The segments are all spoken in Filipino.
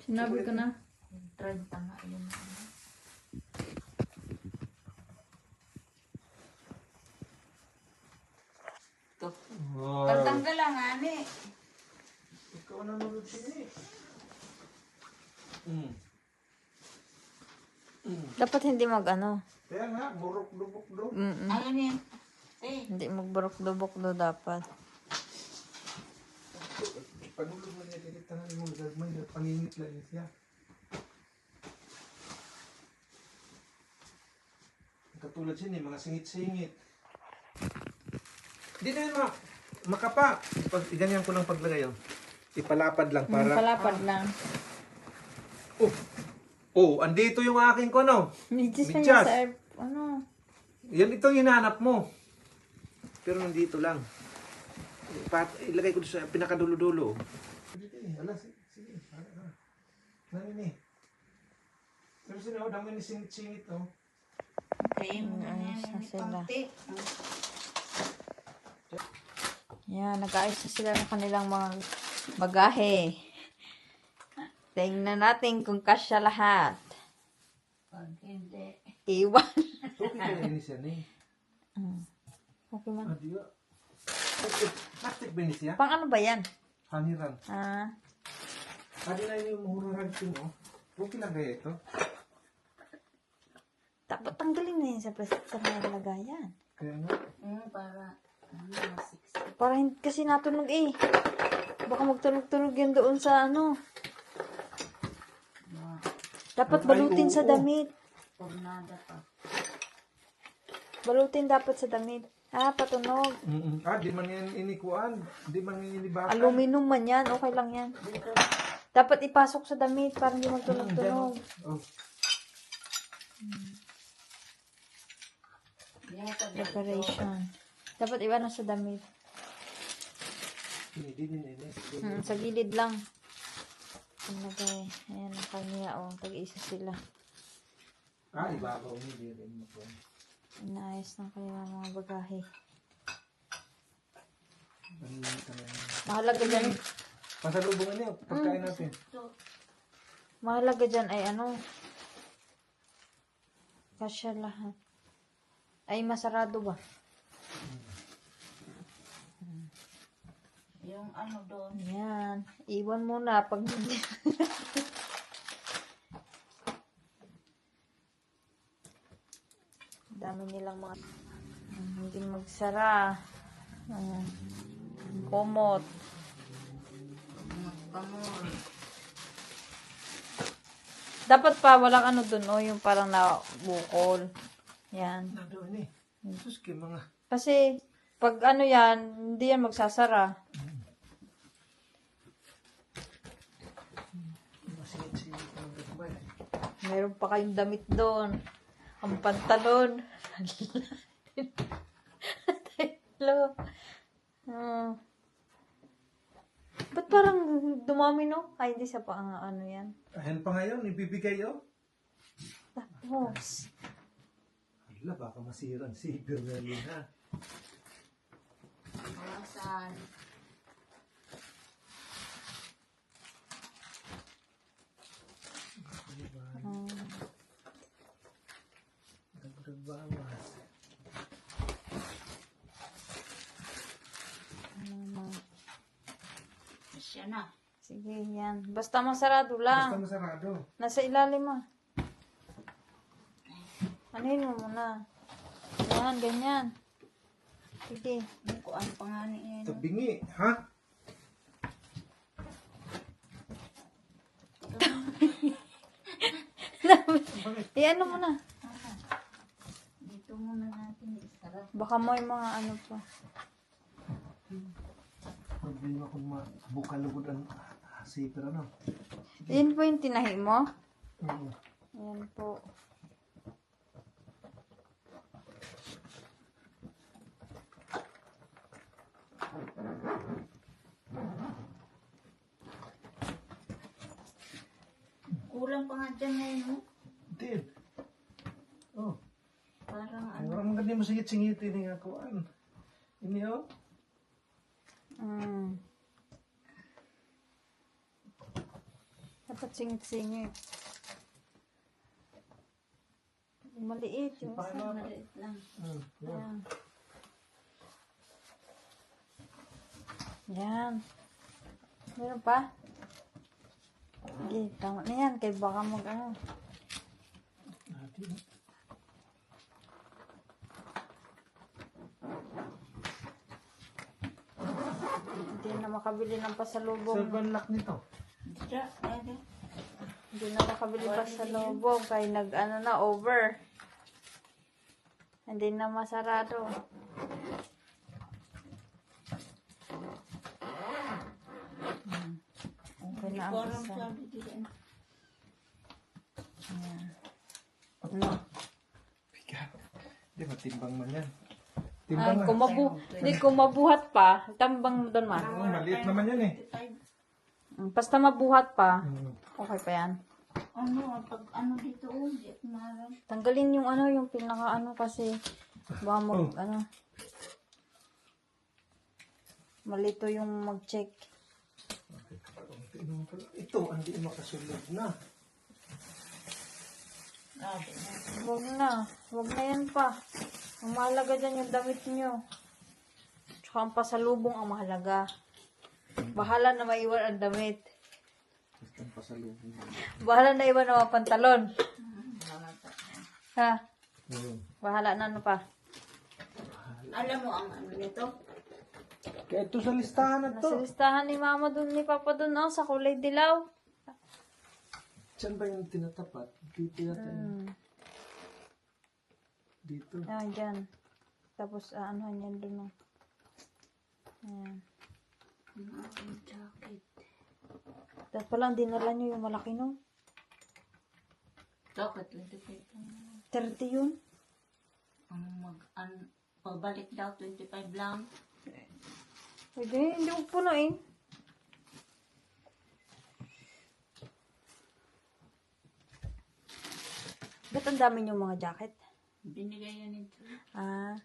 Sinabi ko na. 30 nga yun. Ito. Wow. Pagtanggal lang, ani. Ikaw nanonood siya Dapat hindi mag-ano. Kaya nga, burok-lubok do. Ano yan? Eh, Hindi magburok-dubok do dapat. Panulog mo niya, kikitahan mo, may pangingit lang siya. Katulad siya mga singit-singit. Hindi na yun makapa. Pag, ganyan ko lang paglagay yun. Ipalapad lang para... Palapad lang. Oh, andito yung aking ko, ano? Midges pa Medyas. niya sa air, ano. Yan itong hinanap mo. Pero nandito lang. Ilagay ko sa pinakadulo-dulo. Ala, sige. Nanin eh. Pero sino, dami ni singit-singit, oh. okay mo na yan. Ayos na sila. Pangti. Yan, nag-ayos na sila ng kanilang mga bagahe. Tingnan natin kung kasya lahat. Pag hindi. Iwan. Okay kaya ini siya ni. Okay man. Adiyo. Plastic ba ini siya? Pang ano ba yan? Haniran. Ah, Adi na yung murarag mo. Okay lang kaya ito? dapat tanggalin na yan sa plastic sa mga lagayan. Kaya nga. Para, 60. Para hindi kasi natunog eh. Baka magtunog-tunog yan doon sa ano. Dapat balutin sa damit. Tornada pa. Balutin dapat sa damit. Ah, patunog. Di man yan inikuan. Di man yan inibakan. Aluminum man yan. Okay lang yan. Dapat ipasok sa damit para hindi magtunog-tunog. Oh. Preparation. Dapat iba na sa damit. Hindi. Sa gilid lang. Ilagay. Ayan, ang kanya. Tag-isa sila. Ibabaw hindi rin mo po. Inaayos ng kanilang mga bagahe. Ano Mahalaga dyan. Pasalubungan niya. Pagkain natin. Mahalaga dyan ay ano. Kasya lahat. Ay, masarado ba? Yung ano doon. Yan. Iwan muna pag dami nilang mga hindi magsara. Komot. Pamor. Dapat pa walang ano dun, yung parang nabukol. Yan. Doon eh. Sus, mga... Kasi, pag ano yan, hindi yan magsasara. Meron pa kayong damit doon. Ang pantalon. Hello. Ba't parang dumami, no? Ay, hindi sa pa ano yan. Ayan pa ngayon, ibibigay oh. Tapos, Hala, baka masirang si Bernalin ha. Awasan. Dagdag bawas. Siya na. sige, yan. Basta masarado lang. Basta masarado. Nasa ilalim mo. Anuhin mo muna. Yan, ganyan. Sige. Kuan pa nga ni Tabingi, ha? Ano mo na. Dito muna natin isarap. Baka mo yung mga ano pa. Problema kung bukalugod ang zipper, ano? Yan po yung tinahi mo. Oo. Ayan po. Kulang pa nga dyan ngayon, no? Din. Oh. Parang Ay, ano. orang maganda mo singit-singitin nga kuan. Ini oh. Katsingit-singit. Maliit yung isa. Paano? Maliit lang. Yan. Yan. Yan. Meron pa? Sige, tama na yan. Kaya baka mag-ano. Natin. Hindi na makabili ng pasalubong. Silver lock nito. Diyan, ayan. Hindi na makabili pasalubong. Kaya nag-ano na, over. Hindi na masarado. Okay na ang Parang isa. sabi diyan. Ayan. Ano? Bigat. Hindi, matimbang man yan. Ay, Timbang kung, na. hindi, kung mabuhat pa, tambang mo doon ma. Oo, maliit naman yan eh. Basta mabuhat pa, Hmm. okay pa yan. Ano, pag ano dito, di ako maram. Tanggalin yung ano, yung pinaka ano kasi, baka mag, ano, malito yung mag-check. Ito, hindi makasulog na. Grabe na. Wag na yan pa. Ang mahalaga dyan yung damit nyo. Tsaka ang pasalubong ang mahalaga. Bahala na maiwan ang damit. Basta pasalubong. Bahala na iwan ang mga pantalon. Ha? Hmm. Bahala na ano pa. Alam mo ang ano nito? Kaya ito sa listahan na Nasa to. listahan ni mama dun, ni papa dun, oh, sa kulay dilaw. Saan ba yung tinatapat? Dito yata yun. Dito. Ayan, dyan. Tapos, ano yan dun, oh. Ayan. Ang aking jacket. Tapos palang dinala nyo yung malaki, no? Jacket, 25 lang. 30 yun. Pabalik daw, 25 lang. Pwede, hindi ko punuin. Ba't ang dami yung mga jacket? Binigay yan ito. Ah.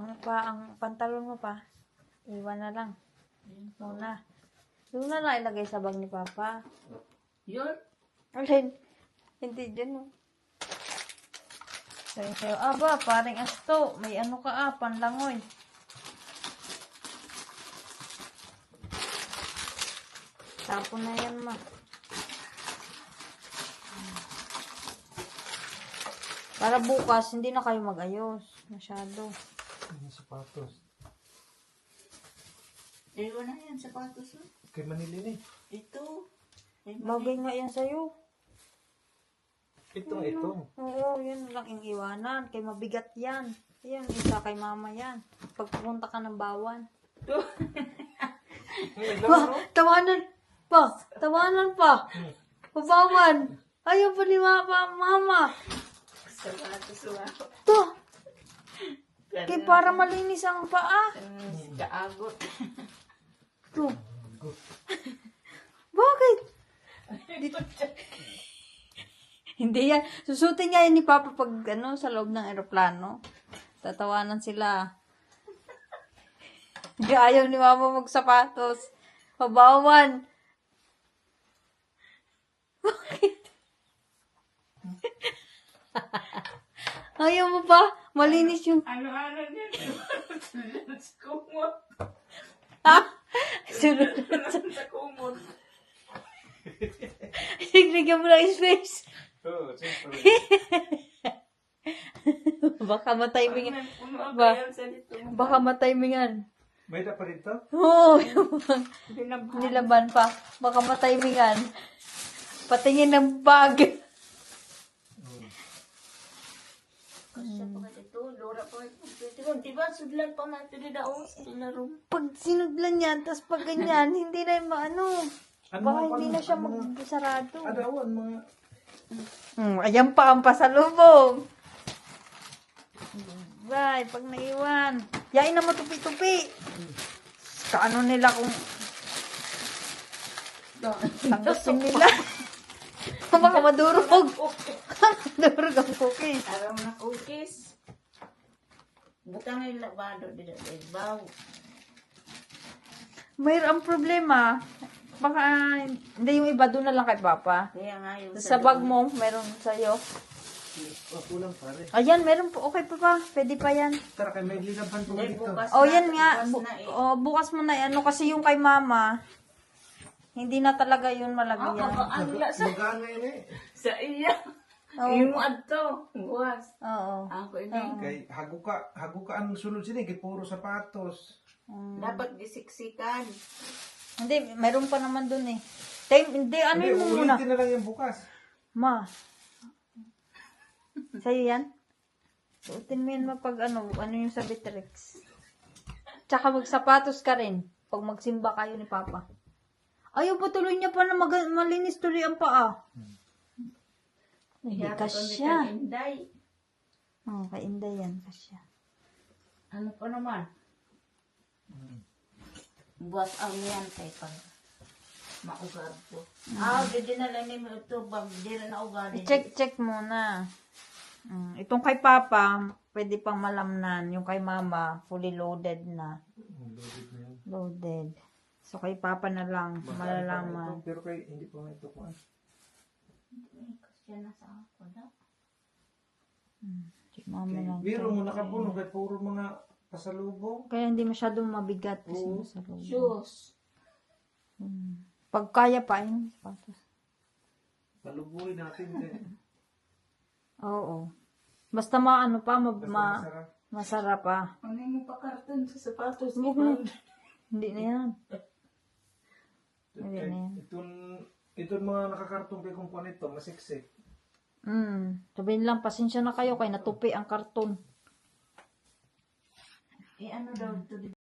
Ano pa, ang pantalon mo pa? Iwan na lang. Muna. Doon na lang ilagay sa bag ni Papa. Yun. Alin? Hindi dyan, oh. Sayo, aba, paring asto. May ano ka, panlangoy. Tapon na yan, ma. Para bukas, hindi na kayo mag-ayos. Masyado. Yung sapatos. Ewan na yan, sapatos. Oh. Kay Manilin eh. Ito. Bagay nga yan sa'yo. Ito. Oo, yun lang yung iwanan. Kay mabigat yan. Yan, isa kay mama yan. Pagpupunta ka ng bawan. Tawanan pa! Tawanan pa! Pabawan! Ayaw pa ni mama! Sapatos lang. To! Kay para malinis ang paa. Kaagot. To! Bakit? Hindi yan. Susutin niya yan ni Papa pag ano, sa loob ng eroplano. Tatawanan sila. Hindi ayaw ni Mama magsapatos. Pabawan. Bakit? Ayaw mo pa? Malinis yung... Ano dito? Sa kumot. Ha? Sunod. Sa kumot. Signigyan mo ng space. Oo, siyempre. Baka matimingan. Puno Ba? ba yan sa dito? Baka matimingan. May na pa rito? Oo. Binabahan. Nilaban pa. Baka matimingan. Patingin ng bag. Kasi pa ka dito, Lora pa ito. Diba, sudlan pa natin din daw. Sinarong. Pag sinudlan yan, tas pag ganyan, hindi na yung maano. Ano Baka mga hindi paano- na siya ano mga- magsarado. Adawan, mga... Ayan pa ang pasalubong. Bye, pag naiwan. Yain na mo tupi-tupi. Kaano nila kung tanggasin nila. Baka madurog. Madurog ang cookies. Aram na cookies. Butang yung labado dito. Baw. Mayroon ang problema. baka, hindi yung iba doon na lang kay Papa. Kaya nga yung Sa bag mo, meron sa'yo. Kulang pare. Ayan, meron po. Okay pa ba? Pwede pa yan. Tara kay may lilaban po Hindi, dito. bukas Oh, na, yan nga. bukas na eh. Bukas mo na. Ano, kasi yung kay Mama, hindi na talaga yun Ah, malagyan. kakaanla sa, Magana yun eh. sa iya. Oo. Yung adto. Buwas. Oo. Ako ini. Kay haguka ang sulod sini kay puro sapatos. Dapat gisiksikan. Hindi, meron pa naman dun eh. Hindi, ano Hindi, yun muna? ulitin na lang yung bukas. Ma. Sa'yo yan? Suotin mo yan pag ano yung sa Bittrex. Tsaka magsapatos ka rin pag magsimba kayo ni Papa. Ayaw pa tuloy niya pa na malinis tuloy ang paa. Hindi Kaya kasya. Inday. Oo, kay Inday yan, kasya. Ano pa naman? Buwas ang yan kay pag maugar po. Di dinala ni mo ito. Bag di rin naugali. I-check muna. Itong kay Papa, pwede pang malamnan. Yung kay Mama, fully loaded na. Loaded. So, kay Papa na lang, malalaman. Pero kay hindi pa nga ito ko. Kasi na sa ako na. Si Mama lang. Biro mo nakapuno kay puro mga pasalubong. Kaya hindi masyadong mabigat kasi sa loob. Shoes. Pag kaya pa, ayun, sapatos. Palubuhin natin din. Oo. Basta maano pa, Masarap. masarap pa. Ano mo pa karton sa sapatos? Huwag na. Hindi na yan. Hindi na yan. Itong mga nakakartong kay kumpanya ito, masiksik. Sabihin lang, pasensya na kayo kay natupi ang karton. Ano daw ito